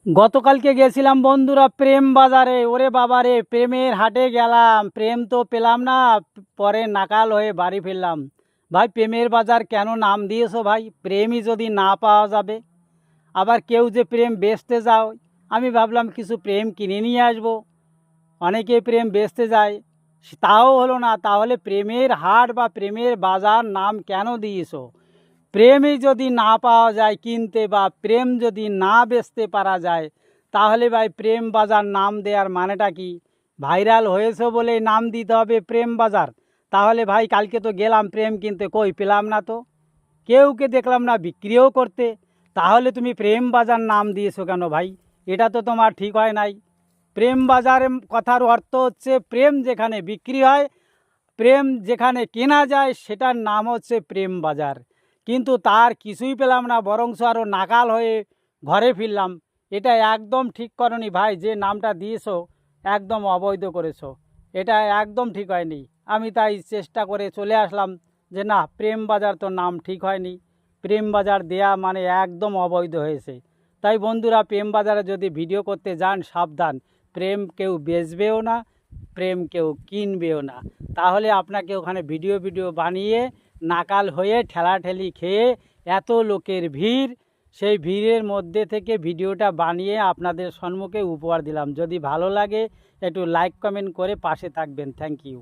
গতকালকে গেছিলাম বন্ধুরা প্রেম বাজারে। ওরে বাবা রে, প্রেমের হাটে গেলাম, প্রেম তো পেলাম না। পরে নাকাল হয়ে বাড়ি ফিরলাম। ভাই, প্রেমের বাজার কেন নাম দিয়েছো ভাই? প্রেমই যদি না পাওয়া যাবে। আবার কেউ যে প্রেম বেচতে যাও, আমি ভাবলাম কিছু প্রেম কিনে নিয়ে আসবো। অনেকে প্রেম বেচতে যায়, তাও হলো না। তাহলে প্রেমের হাট বা প্রেমের বাজার নাম কেন দিয়েছো? প্রেমই যদি না পাওয়া যায় কিনতে, বা প্রেম যদি না বেচতে পারা যায়, তাহলে ভাই প্রেম বাজার নাম দেওয়ার মানেটা কি? ভাইরাল হয়েছে বলেই নাম দিতে হবে প্রেম বাজার? তাহলে ভাই, কালকে তো গেলাম প্রেম কিনতে, কই পেলাম না তো, কেউকে দেখলাম না বিক্রিও করতে। তাহলে তুমি প্রেম বাজার নাম দিয়েছো কেন ভাই? এটা তো তোমার ঠিক হয় নাই। প্রেম বাজারের কথার অর্থ হচ্ছে প্রেম যেখানে বিক্রি হয়, প্রেম যেখানে কেনা যায়, সেটার নাম হচ্ছে প্রেম বাজার। কিন্তু তার কিছুই পেলাম না, বরঞ্চ আরও নাকাল হয়ে ঘরে ফিরলাম। এটা একদম ঠিক করনি ভাই, যে নামটা দিয়েছো একদম অবৈধ করেছো। এটা একদম ঠিক হয়নি। আমি তাই চেষ্টা করে চলে আসলাম যে না, প্রেম বাজার তো নাম ঠিক হয়নি, প্রেম বাজার দেয়া মানে একদম অবৈধ হয়েছে। তাই বন্ধুরা, প্রেম বাজারে যদি ভিডিও করতে যান, সাবধান। প্রেম কেউ বেচবেও না, প্রেম কেউ কিনবেও না। তাহলে আপনাকে ওখানে ভিডিও ভিডিও বানিয়ে নাকাল হয়ে ঠেলাঠেলি খেয়ে, এত লোকের ভিড়, সেই ভিড়ের মধ্যে থেকে ভিডিওটা বানিয়ে আপনাদের সম্মুখে উপহার দিলাম। যদি ভালো লাগে একটু লাইক কমেন্ট করে পাশে থাকবেন। Thank you.